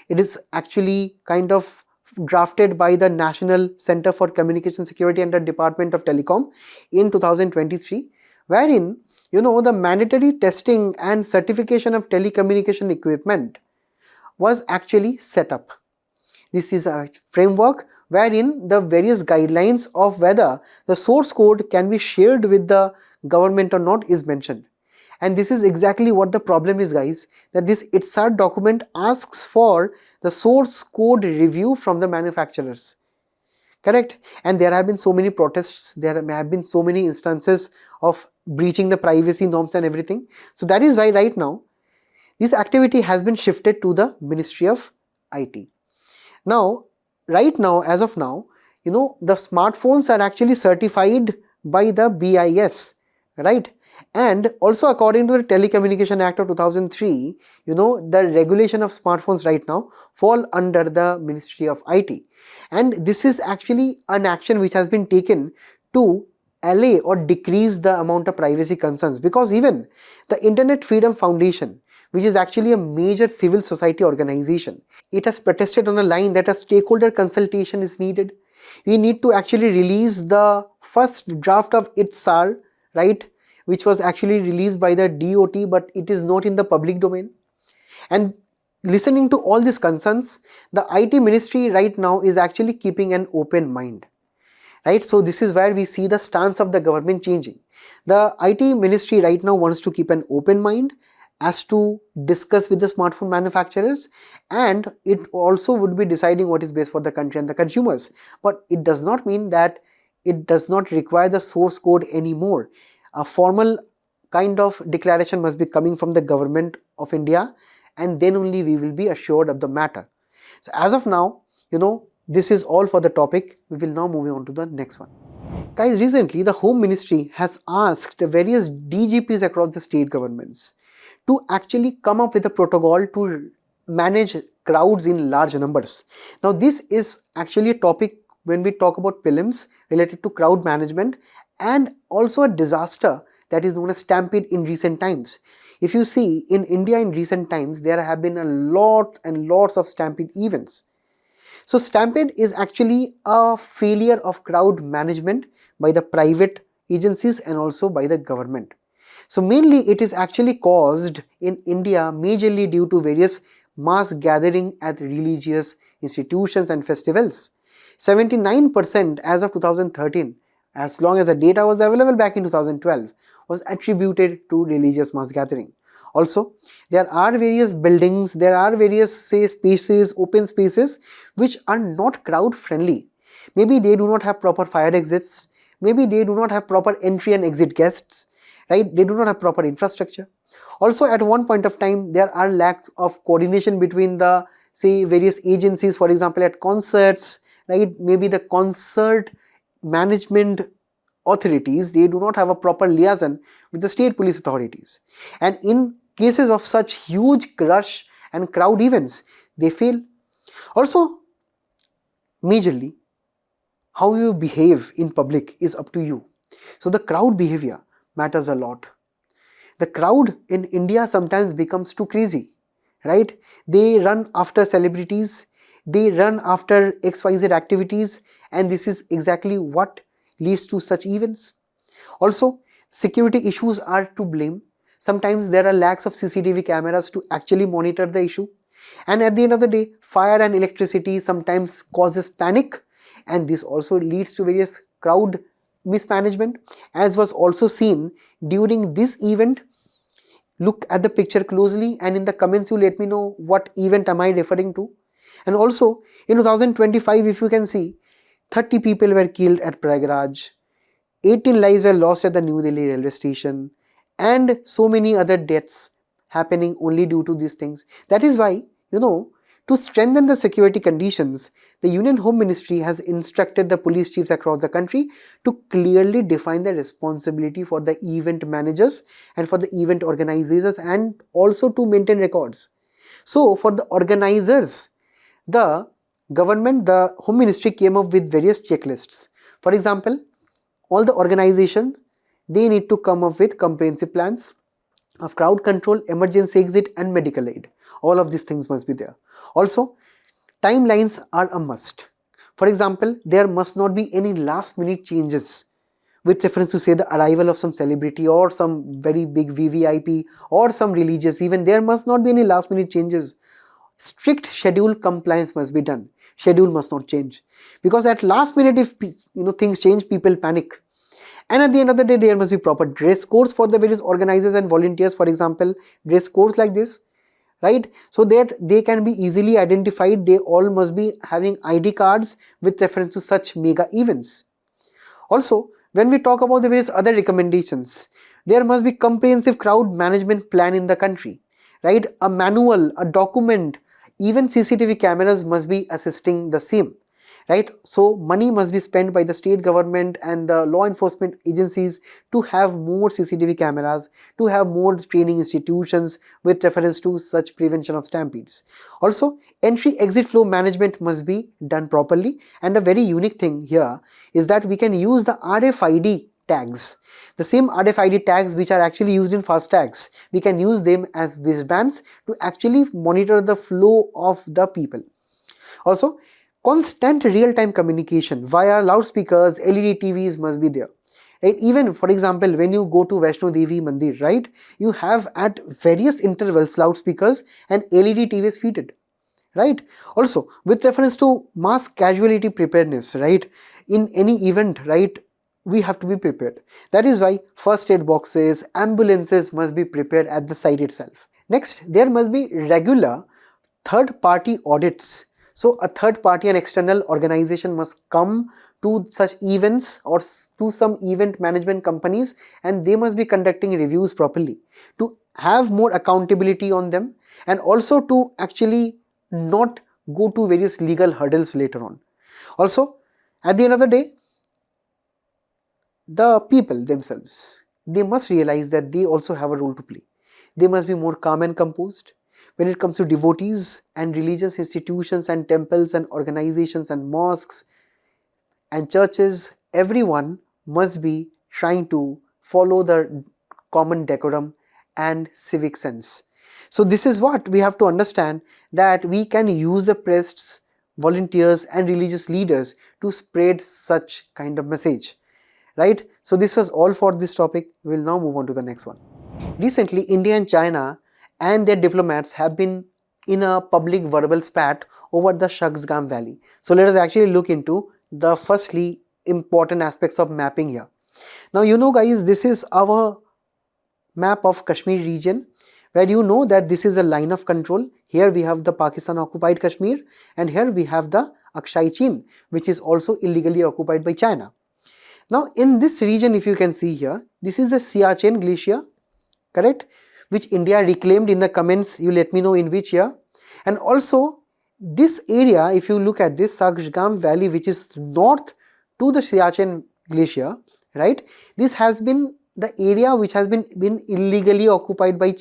It is actually kind of drafted by the National Center for Communication Security and the Department of Telecom in 2023, wherein the mandatory testing and certification of telecommunication equipment was actually set up. This is a framework wherein the various guidelines of whether the source code can be shared with the government or not is mentioned. And this is exactly what the problem is, guys, that this ITSAR document asks for the source code review from the manufacturers. Correct? And there have been so many protests, there have been so many instances of breaching the privacy norms and everything. So that is why right now, this activity has been shifted to the Ministry of IT. Now, right now, as of now, the smartphones are actually certified by the BIS, right? And also according to the Telecommunication Act of 2003, the regulation of smartphones right now fall under the Ministry of IT. And this is actually an action which has been taken to allay or decrease the amount of privacy concerns, because even the Internet Freedom Foundation, which is actually a major civil society organization, it has protested on a line that a stakeholder consultation is needed. We need to actually release the first draft of ITSAR, right, which was actually released by the DOT, but it is not in the public domain. And listening to all these concerns, the IT ministry right now is actually keeping an open mind, right? So this is where we see the stance of the government changing. The IT ministry right now wants to keep an open mind as to discuss with the smartphone manufacturers, and it also would be deciding what is best for the country and the consumers. But it does not mean that it does not require the source code anymore. A formal kind of declaration must be coming from the government of India, and then only we will be assured of the matter. So as of now, this is all for the topic. We will now move on to the next one. Guys, recently the Home Ministry has asked the various DGPs across the state governments to actually come up with a protocol to manage crowds in large numbers. Now this is actually a topic when we talk about prelims related to crowd management and also a disaster that is known as stampede in recent times. If you see in India in recent times, there have been a lot and lots of stampede events. So stampede is actually a failure of crowd management by the private agencies and also by the government. So mainly it is actually caused in India majorly due to various mass gathering at religious institutions and festivals. 79% as of 2013, as long as the data was available back in 2012, was attributed to religious mass gathering. Also, there are various buildings, there are various spaces, open spaces which are not crowd friendly. Maybe they do not have proper fire exits, maybe they do not have proper entry and exit guests, right? They do not have proper infrastructure. Also, at one point of time, there are lack of coordination between the various agencies. For example, at concerts, right? Maybe the concert management authorities, they do not have a proper liaison with the state police authorities, and in cases of such huge rush and crowd events, they fail. Also, majorly, how you behave in public is up to you. So the crowd behavior matters a lot. The crowd in India sometimes becomes too crazy, right? They run after celebrities, they run after XYZ activities, and this is exactly what leads to such events. Also, security issues are to blame. Sometimes there are lacks of CCTV cameras to actually monitor the issue. And at the end of the day, fire and electricity sometimes causes panic, and this also leads to various crowd mismanagement, as was also seen during this event. Look at the picture closely and in the comments you let me know what event am I referring to. And also in 2025, if you can see, 30 people were killed at Prayagraj, 18 lives were lost at the New Delhi railway station, and so many other deaths happening only due to these things. That is why, to strengthen the security conditions, the Union Home Ministry has instructed the police chiefs across the country to clearly define the responsibility for the event managers and for the event organizers, and also to maintain records. So for the organizers, the government, the Home Ministry came up with various checklists. For example, all the organizations, they need to come up with comprehensive plans of crowd control, emergency exit and medical aid. All of these things must be there. Also, timelines are a must. For example, there must not be any last minute changes with reference to the arrival of some celebrity or some very big VVIP or some religious event. There must not be any last minute changes. Strict schedule compliance must be done. Schedule must not change, because at last minute if things change, people panic. And at the end of the day, there must be proper dress codes for the various organizers and volunteers. For example, dress codes like this, right? So that they can be easily identified. They all must be having ID cards with reference to such mega events. Also, when we talk about the various other recommendations, there must be comprehensive crowd management plan in the country, right? A manual, a document, even CCTV cameras must be assisting the same, right? So money must be spent by the state government and the law enforcement agencies to have more CCTV cameras, to have more training institutions with reference to such prevention of stampedes. Also, entry-exit flow management must be done properly, and a very unique thing here is that we can use the RFID tags. The same RFID tags which are actually used in FASTags, we can use them as wristbands to actually monitor the flow of the people. Also, constant real-time communication via loudspeakers, LED TVs must be there. Right? Even for example, when you go to Vaishno Devi Mandir, right, you have at various intervals loudspeakers and LED TVs fitted. Right? Also, with reference to mass casualty preparedness, right, in any event, right, we have to be prepared. That is why first aid boxes, ambulances must be prepared at the site itself. Next, there must be regular third-party audits. So a third party and external organization must come to such events or to some event management companies, and they must be conducting reviews properly to have more accountability on them, and also to actually not go to various legal hurdles later on. Also, at the end of the day, the people themselves, they must realize that they also have a role to play. They must be more calm and composed. When it comes to devotees and religious institutions and temples and organizations and mosques and churches, everyone must be trying to follow the common decorum and civic sense. So this is what we have to understand, that we can use the priests, volunteers and religious leaders to spread such kind of message. Right? So this was all for this topic. We will now move on to the next one. Recently, India and China and their diplomats have been in a public verbal spat over the Shaksgam Valley. So let us actually look into the firstly important aspects of mapping here. Now you know guys, this is our map of Kashmir region, where you know that this is a line of control. Here we have the Pakistan occupied Kashmir, and here we have the Aksai Chin, which is also illegally occupied by China. Now in this region, if you can see here, this is the Siachen glacier, correct, which India reclaimed. In the comments you let me know in which year. And also this area, if you look at this Shaksgam Valley, which is north to the Siachen glacier, right, this has been the area which has been illegally occupied by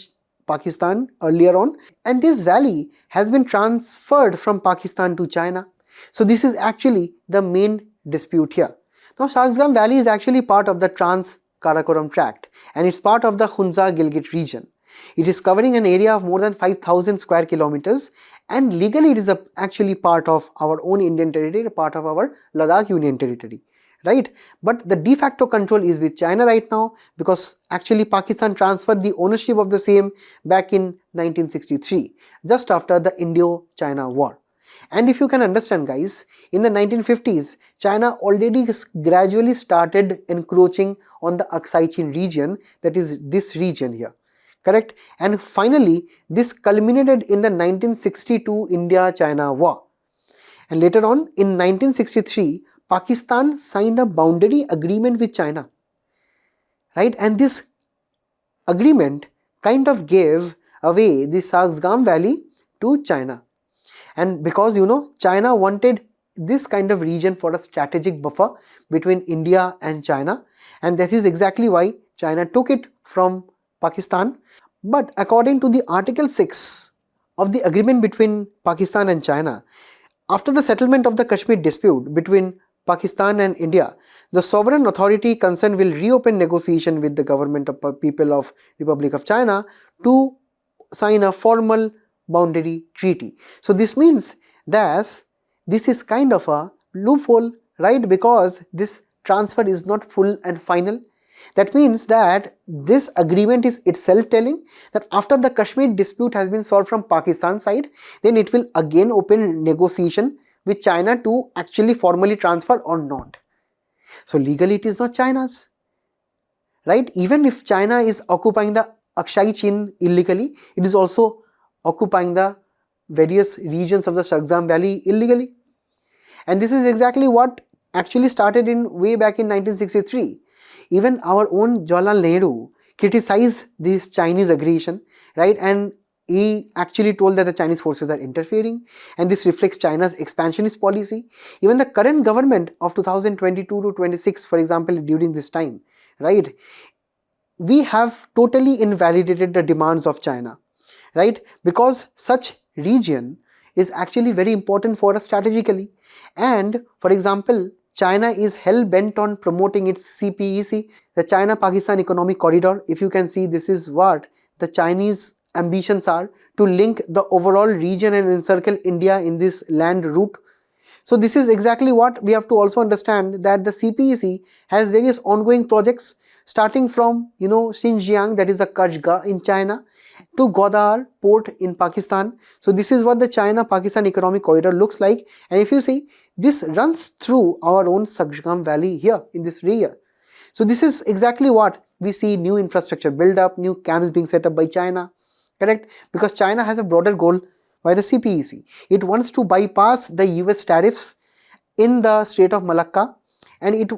Pakistan earlier on, and this valley has been transferred from Pakistan to China. So this is actually the main dispute here. Now Shaksgam Valley is actually part of the Trans-Karakoram Tract, and it's part of the Hunza-Gilgit region. It is covering an area of more than 5,000 square kilometers, and legally it is actually part of our own Indian territory, part of our Ladakh Union territory, right? But the de facto control is with China right now, because actually Pakistan transferred the ownership of the same back in 1963, just after the Indo-China war. And if you can understand guys, in the 1950s, China already gradually started encroaching on the Aksai Chin region, that is this region here, correct? And finally, this culminated in the 1962 India-China war. And later on, in 1963, Pakistan signed a boundary agreement with China, right? And this agreement kind of gave away the Shaksgam Valley to China. And because you know, China wanted this kind of region for a strategic buffer between India and China, and that is exactly why China took it from Pakistan. But according to the Article 6 of the agreement between Pakistan and China, after the settlement of the Kashmir dispute between Pakistan and India, the sovereign authority concerned will reopen negotiation with the government of people of Republic of China to sign a formal boundary treaty. So this means that this is kind of a loophole, right? Because this transfer is not full and final. That means that this agreement is itself telling that after the Kashmir dispute has been solved from Pakistan side, then it will again open negotiation with China to actually formally transfer or not. So legally it is not China's, right? Even if China is occupying the Aksai Chin illegally, it is also occupying the various regions of the Shaksgam Valley illegally. And this is exactly what actually started in way back in 1963. Even our own Jawaharlal Nehru criticized this Chinese aggression, right? And he actually told that the Chinese forces are interfering, and this reflects China's expansionist policy. Even the current government of 2022 to 26, for example, during this time, right, we have totally invalidated the demands of China, right? Because such region is actually very important for us strategically. And for example, China is hell-bent on promoting its CPEC, the China-Pakistan Economic Corridor. If you can see, this is what the Chinese ambitions are, to link the overall region and encircle India in this land route. So this is exactly what we have to also understand, that the CPEC has various ongoing projects, starting from, you know, Xinjiang, that is a Kashgar in China, to Gwadar port in Pakistan. So this is what the China-Pakistan Economic Corridor looks like. And if you see, this runs through our own Shaksgam Valley here in this area. So this is exactly what we see: new infrastructure build up, new camps being set up by China, correct? Because China has a broader goal by the CPEC. It wants to bypass the US tariffs in the Strait of Malacca, and it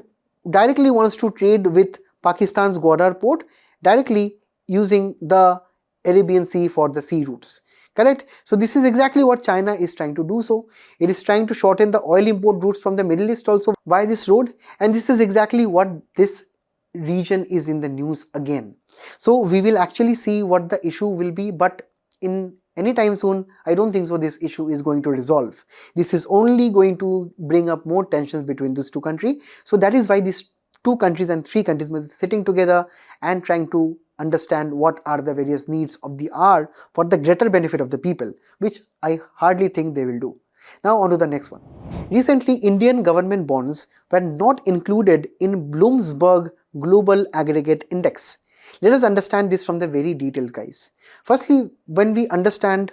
directly wants to trade with Pakistan's Gwadar port directly using the Arabian Sea for the sea routes, Correct? So this is exactly what China is trying to do. So it is trying to shorten the oil import routes from the Middle East also by this road, and this is exactly what this region is in the news again. So we will actually see what the issue will be, but in any time soon, I don't think so this issue is going to resolve. This is only going to bring up more tensions between these two countries. So that is why these two countries and three countries must be sitting together and trying to understand what are the various needs of the hour for the greater benefit of the people, which I hardly think they will do. Now on to the next one. Recently, Indian government bonds were not included in Bloomberg Global Aggregate Index. Let us understand this from the very detailed, guys. Firstly, when we understand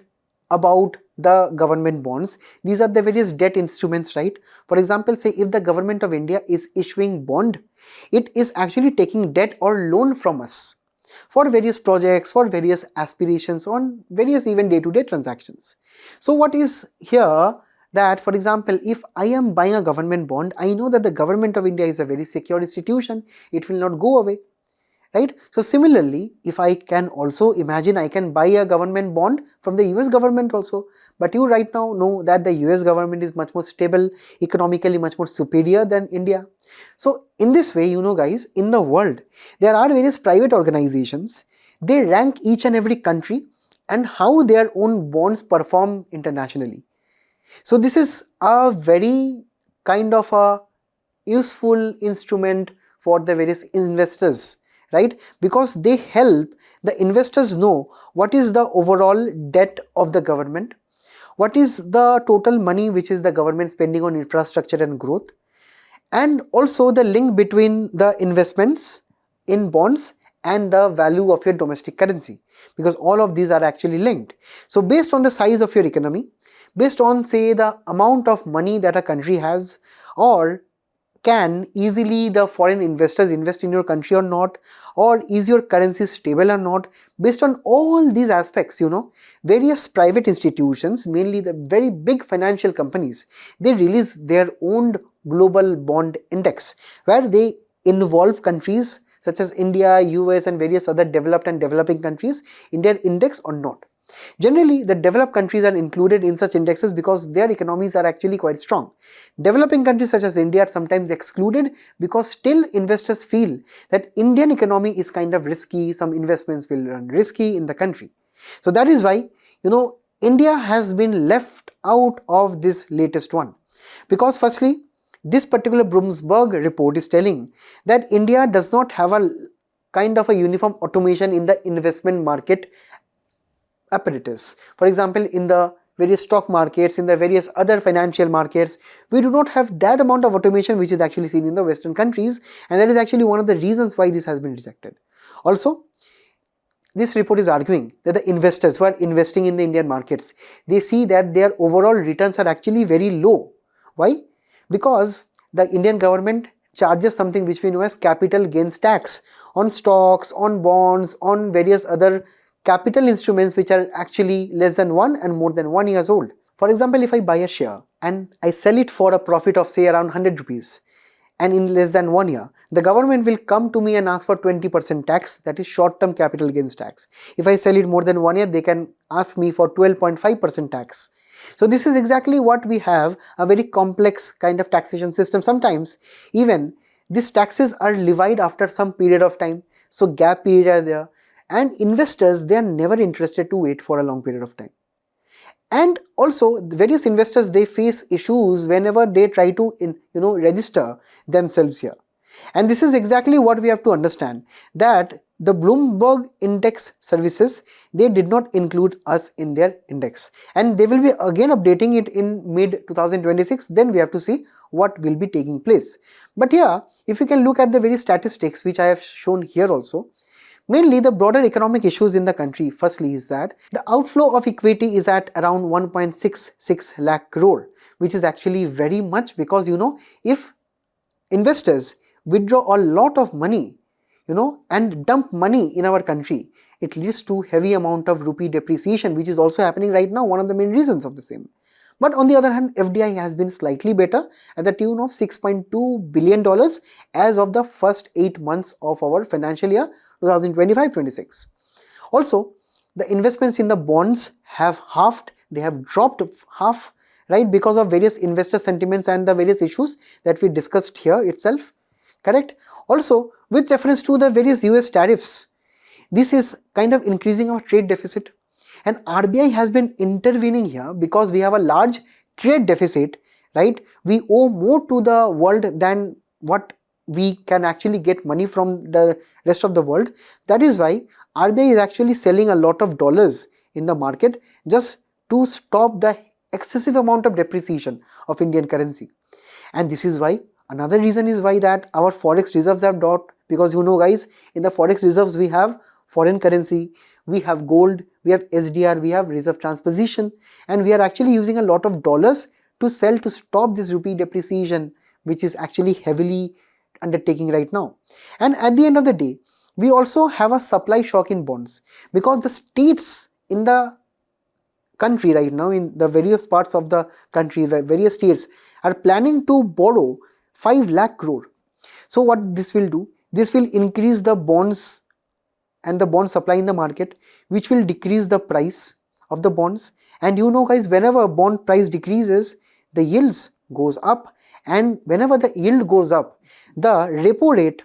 about the government bonds, these are the various debt instruments, right? For example, say if the government of India is issuing bond, it is actually taking debt or loan from us for various projects, for various aspirations, on various even day-to-day transactions. So what is here that, for example, if I am buying a government bond, I know that the government of India is a very secure institution, it will not go away. Right? So similarly, if I can also imagine I can buy a government bond from the US government also, but you right now know that the US government is much more stable, economically much more superior than India. So in this way, you know guys, in the world, there are various private organizations, they rank each and every country and how their own bonds perform internationally. So this is a very kind of a useful instrument for the various investors, right? Because they help the investors know what is the overall debt of the government, what is the total money which is the government spending on infrastructure and growth, and also the link between the investments in bonds and the value of your domestic currency, because all of these are actually linked. So based on the size of your economy, based on say the amount of money that a country has, or can easily the foreign investors invest in your country or not, or is your currency stable or not, based on all these aspects, you know, various private institutions, mainly the very big financial companies, they release their own global bond index where they involve countries such as India, US and various other developed and developing countries in their index or not. Generally, the developed countries are included in such indexes because their economies are actually quite strong. Developing countries such as India are sometimes excluded because still investors feel that Indian economy is kind of risky, some investments will run risky in the country. So that is why, you know, India has been left out of this latest one. Because firstly, this particular Bloomberg report is telling that India does not have a kind of a uniform automation in the investment market apparatus. For example, in the various stock markets, in the various other financial markets, we do not have that amount of automation which is actually seen in the Western countries, and that is actually one of the reasons why this has been rejected. Also, this report is arguing that the investors who are investing in the Indian markets, they see that their overall returns are actually very low. Why? Because the Indian government charges something which we know as capital gains tax on stocks, on bonds, on various other capital instruments which are actually less than 1 and more than 1 years old. For example, if I buy a share and I sell it for a profit of say around 100 rupees, and in less than 1 year, the government will come to me and ask for 20% tax, that is short-term capital gains tax. If I sell it more than 1 year, they can ask me for 12.5% tax. So this is exactly what we have, a very complex kind of taxation system. Sometimes even these taxes are levied after some period of time, so gap period are there, and investors, they are never interested to wait for a long period of time. And also the various investors, they face issues whenever they try to register themselves here. And this is exactly what we have to understand, that the Bloomberg index services, they did not include us in their index, and they will be again updating it in mid 2026. Then we have to see what will be taking place. But here, if you can look at the very statistics which I have shown here also, mainly the broader economic issues in the country, firstly is that the outflow of equity is at around 1.66 lakh crore, which is actually very much, because if investors withdraw a lot of money, and dump money in our country, it leads to heavy amount of rupee depreciation, which is also happening right now, one of the main reasons of the same. But on the other hand, FDI has been slightly better at the tune of $6.2 billion as of the first 8 months of our financial year 2025-26. Also, the investments in the bonds have halved, they have dropped half, right, because of various investor sentiments and the various issues that we discussed here itself, correct? Also, with reference to the various US tariffs, this is kind of increasing our trade deficit, and RBI has been intervening here because we have a large trade deficit, right? We owe more to the world than what we can actually get money from the rest of the world. That is why RBI is actually selling a lot of dollars in the market just to stop the excessive amount of depreciation of Indian currency. And this is why, another reason is why that our forex reserves have dropped, because you know guys, in the forex reserves we have foreign currency, we have gold, we have SDR, we have reserve transposition, and we are actually using a lot of dollars to sell to stop this rupee depreciation, which is actually heavily undertaking right now. And at the end of the day, we also have a supply shock in bonds, because the states in the country right now, in the various parts of the country, the various states are planning to borrow 5 lakh crore. So what this will do, this will increase the bonds and the bond supply in the market, which will decrease the price of the bonds. And you know guys, whenever a bond price decreases, the yields goes up, and whenever the yield goes up, the repo rate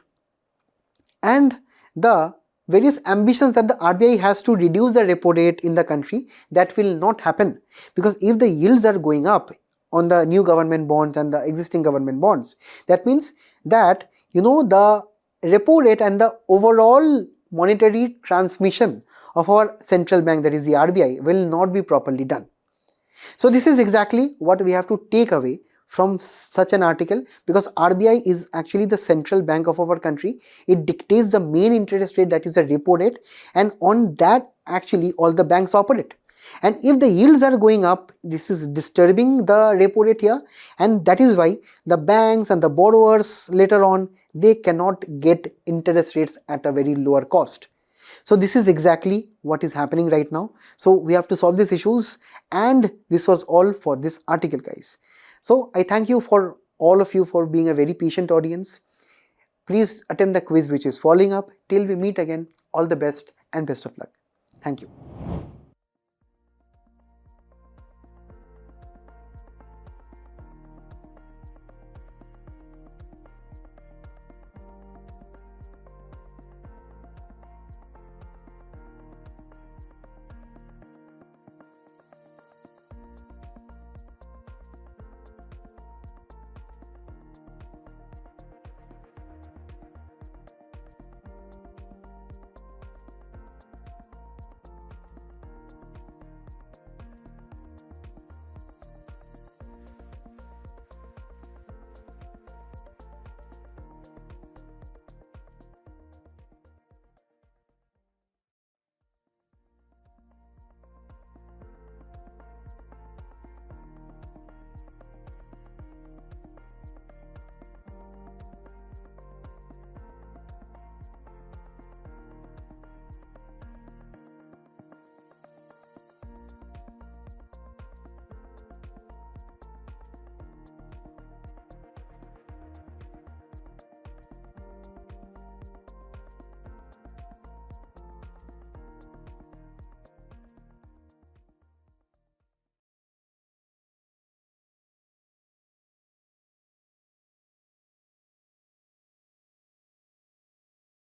and the various ambitions that the RBI has to reduce the repo rate in the country, that will not happen, because if the yields are going up on the new government bonds and the existing government bonds, that means that, you know, the repo rate and the overall monetary transmission of our central bank, that is the RBI, will not be properly done. So this is exactly what we have to take away from such an article, because RBI is actually the central bank of our country. It dictates the main interest rate, that is the repo rate, and on that actually all the banks operate. And if the yields are going up, this is disturbing the repo rate here, and that is why the banks and the borrowers later on, they cannot get interest rates at a very lower cost. So this is exactly what is happening right now. So we have to solve these issues, and this was all for this article guys. So I thank you for all of you for being a very patient audience. Please attempt the quiz which is following up. Till we meet again, all the best and best of luck. Thank you.